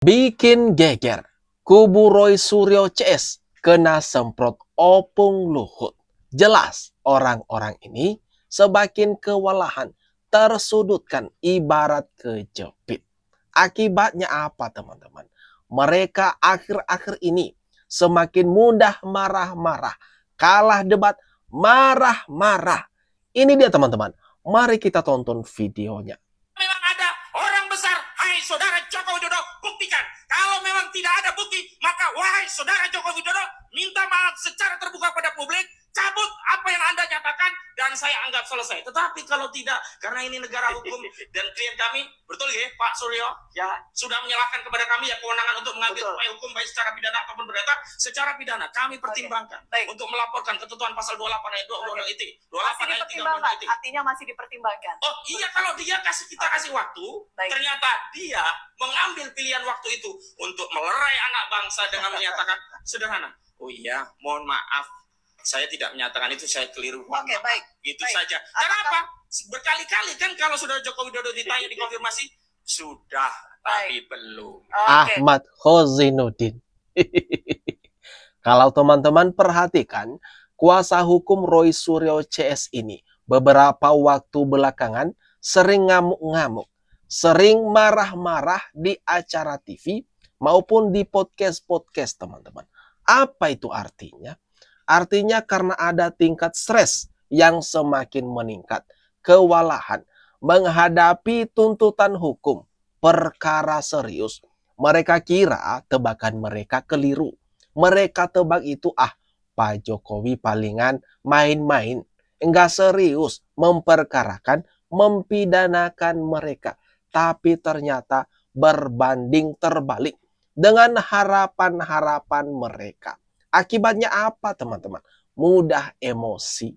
Bikin geger, kubu Roy Suryo CS kena semprot opung Luhut. Jelas orang-orang ini semakin kewalahan, tersudutkan ibarat kejepit. Akibatnya apa teman-teman? Mereka akhir-akhir ini semakin mudah marah-marah, kalah debat, marah-marah. Ini dia teman-teman, mari kita tonton videonya. Memang ada orang besar, hai saudara Joko Widodo, buktikan. Kalau memang tidak ada bukti, maka wahai saudara Joko Widodo, minta maaf secara terbuka pada publik, cabut apa yang Anda nyatakan, dan saya anggap selesai. Tetapi kalau tidak, karena ini negara hukum, dan klien kami, betul ya Pak Suryo, ya sudah menyalahkan kepada kami ya kewenangan untuk mengambil upaya hukum baik secara pidana ataupun perdata. Secara pidana kami pertimbangkan untuk melaporkan ketentuan pasal 28 ayat 2 Undang-Undang ITE. 28 ayat 3 Undang-Undang ITE. Artinya masih dipertimbangkan. Oh iya, kalau dia kita kasih waktu, ternyata dia mengambil pilihan waktu itu untuk melerai anak bangsa dengan menyatakan sederhana. Oh iya, mohon maaf, saya tidak menyatakan itu, saya keliru. Oke, baik. Gitu saja. Kenapa? Berkali-kali kan kalau saudara Joko Widodo ditanya dikonfirmasi, sudah, tapi belum. Ahmad Khozinuddin. Kalau teman-teman perhatikan, kuasa hukum Roy Suryo CS ini beberapa waktu belakangan sering ngamuk-ngamuk, sering marah-marah di acara TV maupun di podcast-podcast teman-teman. Apa itu artinya? Artinya karena ada tingkat stres yang semakin meningkat, kewalahan menghadapi tuntutan hukum, perkara serius. Mereka kira tebakan mereka keliru. Mereka tebak itu, Pak Jokowi palingan main-main. Enggak serius memperkarakan, mempidanakan mereka. Tapi ternyata berbanding terbalik dengan harapan-harapan mereka. Akibatnya apa teman-teman? Mudah emosi.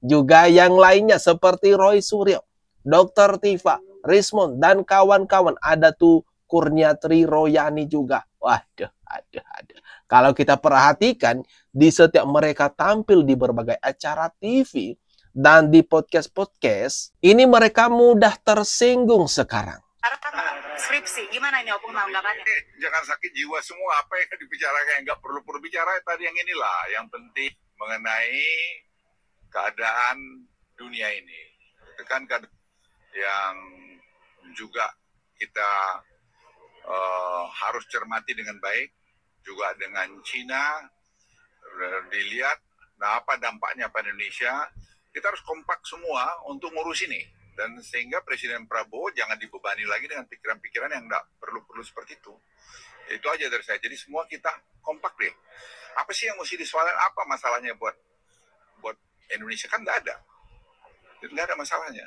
Juga yang lainnya seperti Roy Suryo, Dr. Tifa, Rismond, dan kawan-kawan. Ada tuh Kurniatri Royani juga. Waduh. Kalau kita perhatikan, di setiap mereka tampil di berbagai acara TV dan di podcast-podcast, ini mereka mudah tersinggung sekarang. Skripsi, gimana ini opung tanggapannya? Jangan sakit jiwa semua, apa yang dibicarakan yang nggak perlu bicara tadi yang inilah. Yang penting mengenai keadaan dunia ini. Itu kan yang juga kita harus cermati dengan baik. Juga dengan Cina, dilihat nah apa dampaknya pada Indonesia. Kita harus kompak semua untuk ngurus ini. Dan sehingga Presiden Prabowo jangan dibebani lagi dengan pikiran-pikiran yang nggak perlu-perlu seperti itu. Itu aja dari saya. Jadi semua kita kompak deh. Apa sih yang mesti disoalkan? Apa masalahnya buat Indonesia? Kan nggak ada. Nggak ada masalahnya.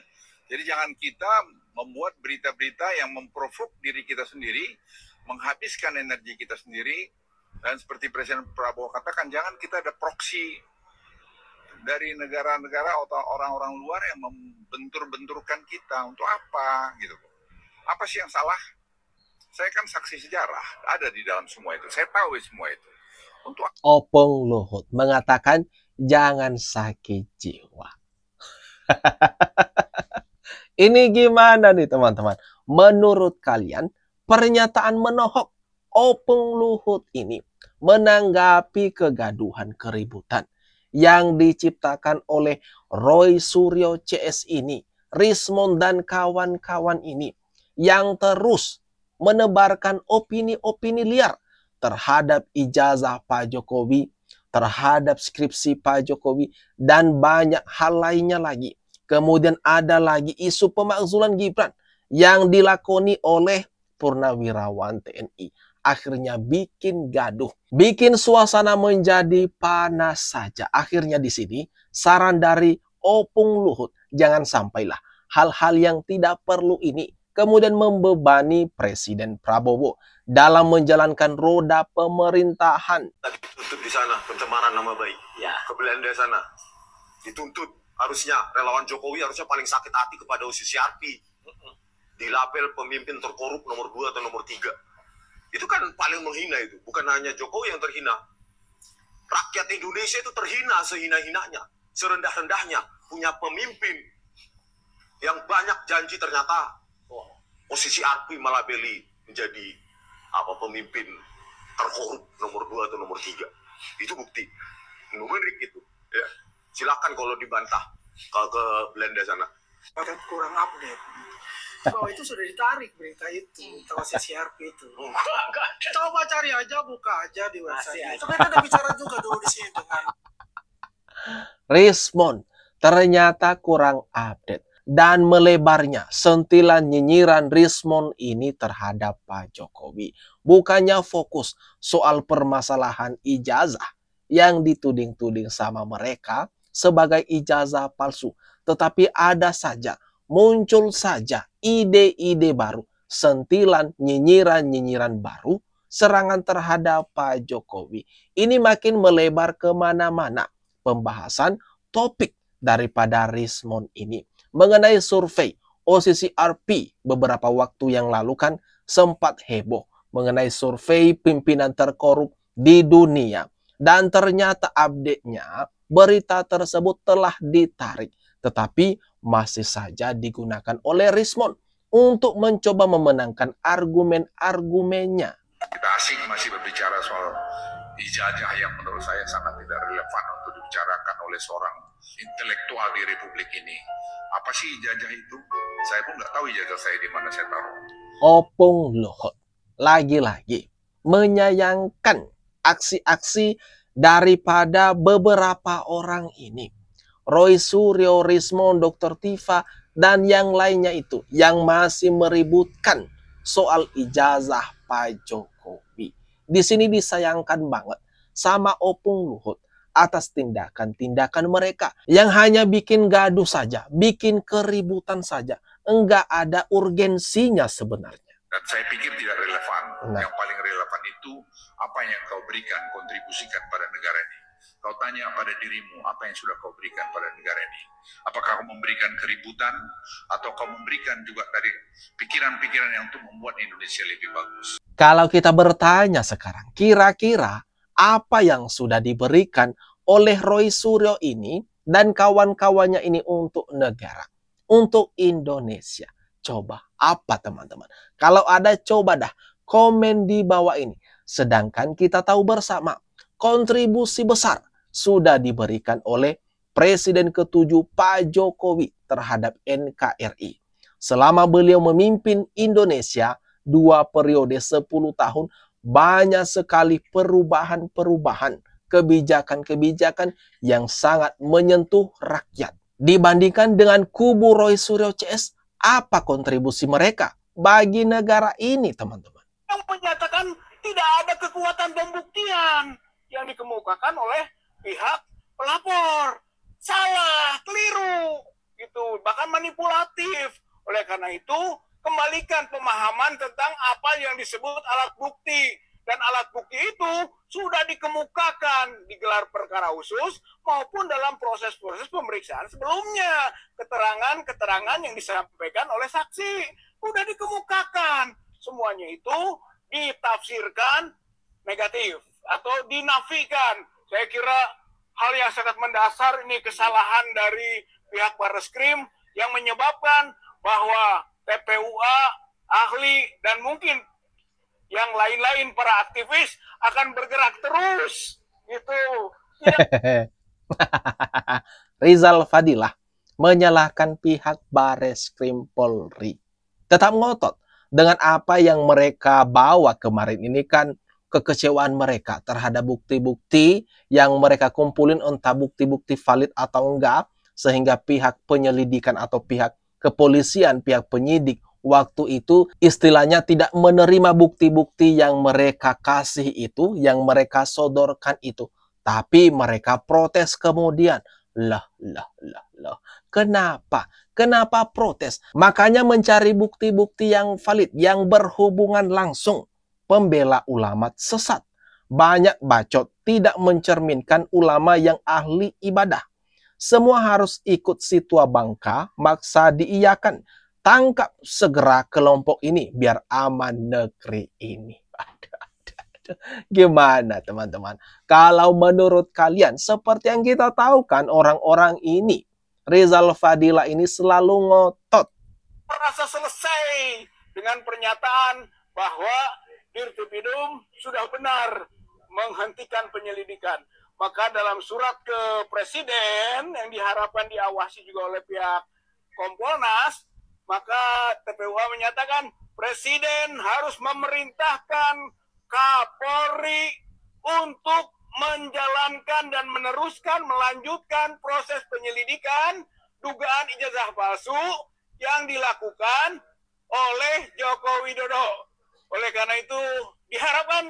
Jadi jangan kita membuat berita-berita yang memprovok diri kita sendiri, menghabiskan energi kita sendiri. Dan seperti Presiden Prabowo katakan, jangan kita ada proksi dari negara-negara atau orang-orang luar yang membentur-benturkan kita. Untuk apa gitu? Apa sih yang salah? Saya kan saksi sejarah, ada di dalam semua itu. Saya tahu semua itu. Untuk Opung Luhut mengatakan jangan sakit jiwa. Ini gimana nih teman-teman? Menurut kalian pernyataan menohok Opung Luhut ini menanggapi kegaduhan keributan yang diciptakan oleh Roy Suryo CS ini, Rismond dan kawan-kawan ini yang terus menebarkan opini-opini liar terhadap ijazah Pak Jokowi, terhadap skripsi Pak Jokowi, dan banyak hal lainnya lagi. Kemudian ada lagi isu pemakzulan Gibran yang dilakoni oleh Purnawirawan TNI. Akhirnya bikin gaduh, bikin suasana menjadi panas saja. Akhirnya di sini saran dari Opung Luhut, jangan sampailah hal-hal yang tidak perlu ini kemudian membebani Presiden Prabowo dalam menjalankan roda pemerintahan. Dituntut di sana pencemaran nama baik, ke Belanda sana dituntut. Harusnya relawan Jokowi harusnya paling sakit hati kepada Usi Arpi, dilabel pemimpin terkorup nomor 2 atau nomor 3. Itu kan paling menghina itu. Bukan hanya Jokowi yang terhina. Rakyat Indonesia itu terhina sehina-hinanya, serendah-rendahnya. Punya pemimpin yang banyak janji ternyata posisi Arpi melabeli menjadi pemimpin terkorup nomor 2 atau nomor 3. Itu bukti numerik itu. Ya. Silakan kalau dibantah ke Belanda sana. Kurang update. Bahwa itu sudah ditarik berita itu, tahu CCRP itu. Coba cari aja, buka aja di website. Itu kan ada bicara juga dulu di sini dengan Rismond ternyata kurang update. Dan melebarnya sentilan nyinyiran Rismond ini terhadap Pak Jokowi. Bukannya fokus soal permasalahan ijazah yang dituding-tuding sama mereka sebagai ijazah palsu. Tetapi ada saja, muncul saja ide-ide baru, sentilan nyinyiran-nyinyiran baru, serangan terhadap Pak Jokowi. Ini makin melebar kemana-mana. Pembahasan topik daripada Rismond ini mengenai survei OCCRP beberapa waktu yang lalu kan sempat heboh mengenai survei pimpinan terkorup di dunia. Dan ternyata update-nya berita tersebut telah ditarik. Tetapi masih saja digunakan oleh Rismond untuk mencoba memenangkan argumen-argumennya. Kita asik masih berbicara soal ijazah yang menurut saya sangat tidak relevan untuk dibicarakan oleh seorang intelektual di Republik ini. Apa sih ijazah itu? Saya pun nggak tahu ijazah saya di mana saya taruh. Opung Luhut lagi-lagi menyayangkan aksi-aksi daripada beberapa orang ini. Roy Suryo, Rismond, Dr. Tifa, dan yang lainnya itu yang masih meributkan soal ijazah Pak Jokowi. Di sini disayangkan banget sama Opung Luhut atas tindakan-tindakan mereka yang hanya bikin gaduh saja, bikin keributan saja. Enggak ada urgensinya sebenarnya. Dan saya pikir tidak relevan. Nah. Yang paling relevan itu apa yang kau berikan, kontribusikan pada negara ini. Kau tanya pada dirimu, apa yang sudah kau berikan pada negara ini? Apakah kau memberikan keributan, atau kau memberikan juga dari pikiran-pikiran yang untuk membuat Indonesia lebih bagus? Kalau kita bertanya sekarang, kira-kira apa yang sudah diberikan oleh Roy Suryo ini dan kawan-kawannya ini untuk negara, untuk Indonesia? Coba apa teman-teman? Kalau ada, coba dah komen di bawah ini. Sedangkan kita tahu bersama, kontribusi besar sudah diberikan oleh Presiden ke-7 Pak Jokowi terhadap NKRI. Selama beliau memimpin Indonesia 2 periode 10 tahun, banyak sekali perubahan-perubahan, kebijakan-kebijakan yang sangat menyentuh rakyat. Dibandingkan dengan kubu Roy Suryo CS, apa kontribusi mereka bagi negara ini, teman-teman? yang menyatakan tidak ada kekuatan pembuktian yang dikemukakan oleh pihak pelapor. Salah, keliru, gitu, bahkan manipulatif. Oleh karena itu, kembalikan pemahaman tentang apa yang disebut alat bukti. Dan alat bukti itu sudah dikemukakan di gelar perkara khusus maupun dalam proses-proses pemeriksaan sebelumnya. Keterangan-keterangan yang disampaikan oleh saksi sudah dikemukakan. Semuanya itu ditafsirkan negatif atau dinafikan. Saya kira hal yang sangat mendasar ini kesalahan dari pihak Barreskrim yang menyebabkan bahwa TPUA, ahli, dan mungkin yang lain-lain para aktivis akan bergerak terus gitu. Rizal Fadilah menyalahkan pihak Barreskrim Polri. Tetap ngotot dengan apa yang mereka bawa kemarin ini kan, kekecewaan mereka terhadap bukti-bukti yang mereka kumpulin, entah bukti-bukti valid atau enggak, sehingga pihak penyelidikan atau pihak kepolisian, pihak penyidik waktu itu istilahnya tidak menerima bukti-bukti yang mereka kasih itu, yang mereka sodorkan itu. Tapi mereka protes kemudian. Lah. Kenapa? Kenapa protes? Makanya mencari bukti-bukti yang valid, yang berhubungan langsung. Pembela ulama sesat. Banyak bacot, tidak mencerminkan ulama yang ahli ibadah. Semua harus ikut si tua bangka, maksa diiyakan. Tangkap segera kelompok ini biar aman negeri ini. Gimana teman-teman? Kalau menurut kalian, seperti yang kita tahu kan, orang-orang ini, Rizal Fadilah ini selalu ngotot. Merasa selesai dengan pernyataan bahwa Dirtipidum sudah benar menghentikan penyelidikan. Maka dalam surat ke Presiden yang diharapkan diawasi juga oleh pihak Kompolnas, maka TPUA menyatakan Presiden harus memerintahkan Kapolri untuk menjalankan dan melanjutkan proses penyelidikan dugaan ijazah palsu yang dilakukan oleh Joko Widodo. Oleh karena itu diharapkan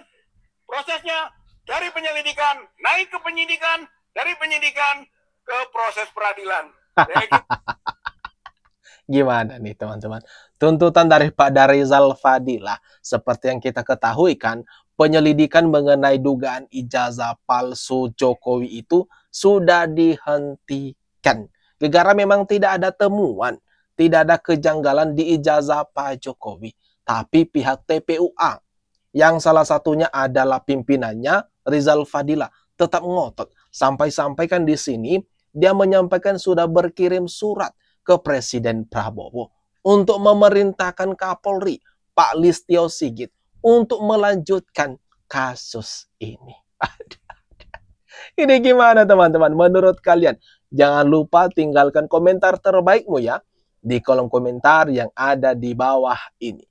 prosesnya dari penyelidikan naik ke penyidikan, dari penyidikan ke proses peradilan. Gimana nih teman-teman? Tuntutan dari Pak Rizal Fadilah, seperti yang kita ketahui kan, penyelidikan mengenai dugaan ijazah palsu Jokowi itu sudah dihentikan. Gara memang tidak ada temuan, tidak ada kejanggalan di ijazah Pak Jokowi. Tapi pihak TPUA, yang salah satunya adalah pimpinannya Rizal Fadilah, tetap ngotot. Sampai-sampai kan di sini dia menyampaikan sudah berkirim surat ke Presiden Prabowo untuk memerintahkan Kapolri Pak Listio Sigit untuk melanjutkan kasus ini. Ini gimana teman-teman? Menurut kalian? Jangan lupa tinggalkan komentar terbaikmu ya di kolom komentar yang ada di bawah ini.